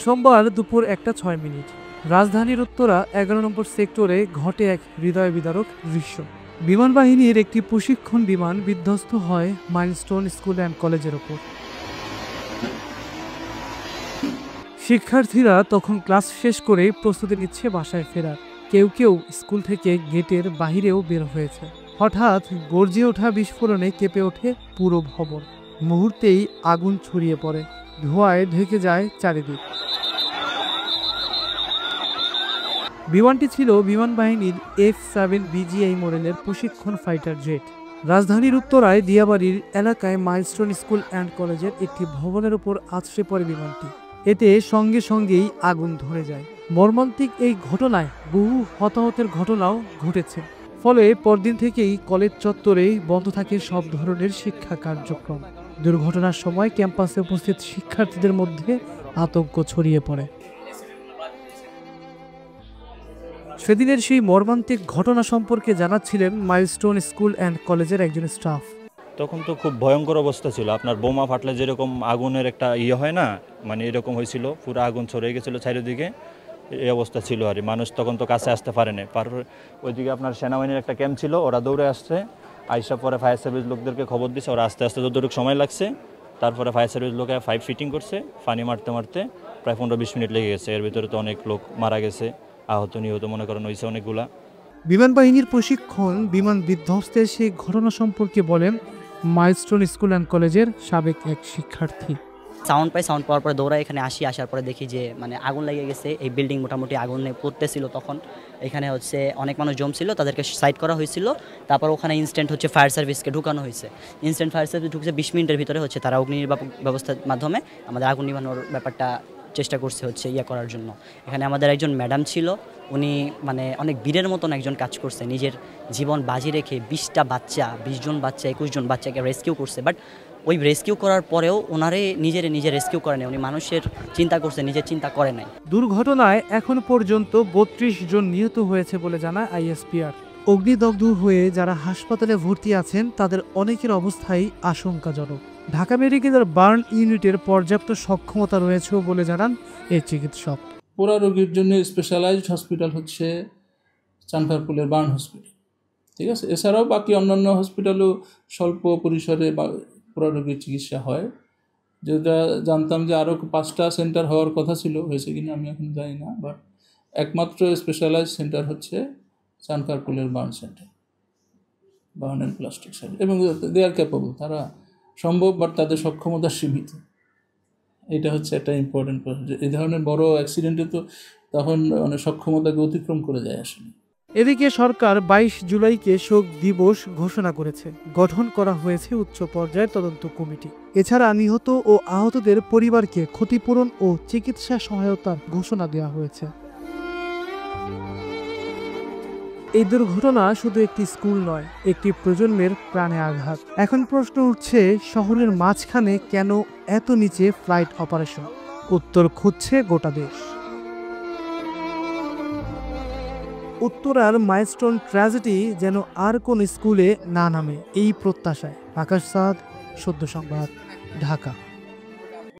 সোমবার দুপুর 1:06। রাজধানীর উত্তরা 11 নম্বর সেক্টরে ঘটে এক হৃদয় বিদারক দৃশ্য। বিমানবাহিনীর একটি প্রশিক্ষণ বিমান বিধ্বস্ত হয় মাইলস্টোন স্কুল অ্যান্ড কলেজের ওপর। শিক্ষার্থীরা তখন ক্লাস শেষ করে প্রস্তুতি নিচ্ছে বাসায় ফেরার। কেউ কেউ স্কুল থেকে গেটের বাহিরেও বের হয়েছে। হঠাৎ গর্জে ওঠা বিস্ফোরণে কেঁপে ওঠে পুরো ভবন। মুহূর্তেই আগুন ছড়িয়ে পড়ে, ধোঁয়ায় ঢেকে যায় চারিদিক। বিমানটি ছিল বিমান বাহিনীর F-7 মডেলের প্রশিক্ষণ ফাইটার জেট। রাজধানীর উত্তরায় দিয়াবাড়ির এলাকায় মাইলস্টোন স্কুল অ্যান্ড কলেজের একটি ভবনের উপর আছড়ে পড়ে বিমানটি। এতে সঙ্গে সঙ্গেই আগুন ধরে যায়। মর্মান্তিক এই ঘটনায় বহু হতাহতের ঘটনাও ঘটেছে। ফলে পরদিন থেকেই কলেজ চত্বরেই বন্ধ থাকে সব ধরনের শিক্ষা কার্যক্রম। দুর্ঘটনার সময় ক্যাম্পাসে উপস্থিত শিক্ষার্থীদের মধ্যে আতঙ্ক ছড়িয়ে পড়ে। সেদিনের সেই মর্মান্তিক ঘটনা সম্পর্কে জানাচ্ছিলেন মাইলস্টোন স্কুল অ্যান্ড কলেজের একজন স্টাফ। তখন তো খুব ভয়ঙ্কর অবস্থা ছিল। আপনার বোমা ফাটলে যেরকম আগুনের একটা হয় না, মানে এরকম হয়েছিল, পুরো আগুন ছড়িয়ে গেছিলো চারিদিকে। এই অবস্থা ছিল আর মানুষ তখন তো কাছে আসতে পারেনি। ওইদিকে আপনার সেনাবাহিনীর একটা ক্যাম্প ছিল, ওরা দৌড়ে আসছে। আইসা পরে ফায়ার সার্ভিস লোকদেরকে খবর দিচ্ছে, ওরা আস্তে আস্তে যতটুকু সময় লাগছে। তারপরে ফায়ার সার্ভিস লোকে পাইপ ফিটিং করছে, পানি মারতে মারতে প্রায় 15-20 মিনিট লেগে গেছে। এর ভিতরে তো অনেক লোক মারা গেছে, আহত নিহত মনে করেন হয়েছে অনেকগুলা। বিমান বাহিনীর প্রশিক্ষণ বিমান বিধ্বস্তের সেই ঘটনা সম্পর্কে বলেন মাইলস্টোন স্কুল অ্যান্ড কলেজের সাবেক এক শিক্ষার্থী। সাউন্ড পাওয়ার পরে দৌড়ায় এখানে আসার পরে দেখি যে আগুন লেগে গেছে। এই বিল্ডিং মোটামুটি আগুনে পড়তেছিল। তখন এখানে অনেক মানুষ জমছিল, তাদেরকে সাইড করা হয়েছিল। তারপর ওখানে ইনস্ট্যান্ট ফায়ার সার্ভিসকে ঢুকানো হয়েছে। ইনস্ট্যান্ট ফায়ার সার্ভিস ঢুকছে 20 মিনিটের ভিতরে তারা অগ্নি নির্বাপক ব্যবস্থার মাধ্যমে আমাদের আগুন নিভানোর ব্যাপারটা চেষ্টা করছে করার জন্য। এখানে আমাদের একজন ম্যাডাম ছিল, উনি অনেক বীরের মতন একজন কাজ করছে। নিজের জীবন বাজি রেখে 20 জন বাচ্চা 21 জন বাচ্চাকে রেস্কিউ করছে। বাট ওই রেস্কিউ করার পরেও ওনারে নিজে রেস্কিউ করে নাই। উনি মানুষের চিন্তা করছে, নিজের চিন্তা করে নাই। দুর্ঘটনায় এখন পর্যন্ত 32 জন নিহত হয়েছে বলে জানায় ISPR। অগ্নিদগ্ধ হয়ে যারা হাসপাতালে ভর্তি আছেন তাদের অনেকের অবস্থাই আশঙ্কাজনক। ঢাকা মেডিকেলের বার্ন ইউনিটের পর্যাপ্ত সক্ষমতা রয়েছে বলে জানান এই চিকিৎসক। পোড়া রোগীর জন্য স্পেশালাইজড হসপিটাল হচ্ছে চানখারপুলের বার্ন হসপিটাল, ঠিক আছে। এছাড়াও বাকি অন্যান্য হসপিটালও স্বল্প পরিসরে পোড়া রোগীর চিকিৎসা হয়। যেটা জানতাম যে আরও 5টা সেন্টার হওয়ার কথা ছিল, হয়েছে কিনা আমি এখন জানি না। বাট একমাত্র স্পেশালাইজড সেন্টার হচ্ছে চানখারপুলের burn centre, burn and plastic surgery. এবং দে আর ক্যাপেবল, তারা সম্ভব, বাট তাদের সক্ষমতা সীমিত। এটা হচ্ছে একটা ইম্পর্টেন্ট প্রশ্ন। এই ধরনের বড় অ্যাক্সিডেন্টে তো তখন সক্ষমতাকে অতিক্রম করে যায় আসলে। এদিকে সরকার 22 জুলাইকে শোক দিবস ঘোষণা করেছে। গঠন করা হয়েছে উচ্চ পর্যায়ের তদন্ত কমিটি। এছাড়া নিহত ও আহতদের পরিবারকে ক্ষতিপূরণ ও চিকিৎসা সহায়তার ঘোষণা দেওয়া হয়েছে। এই দুর্ঘটনা শুধু একটি স্কুল নয়, একটি প্রজন্মের প্রাণে আঘাত। এখন প্রশ্ন উঠছে, শহরের মাঝখানে কেন এত নিচে ফ্লাইট অপারেশন? উত্তর খুঁজছে গোটা দেশ। উত্তরার মাইলস্টোন ট্র্যাজেডি যেন আর কোন স্কুলে না নামে, এই প্রত্যাশায়। আকাশ সাদ, সদ্য সংবাদ, ঢাকা।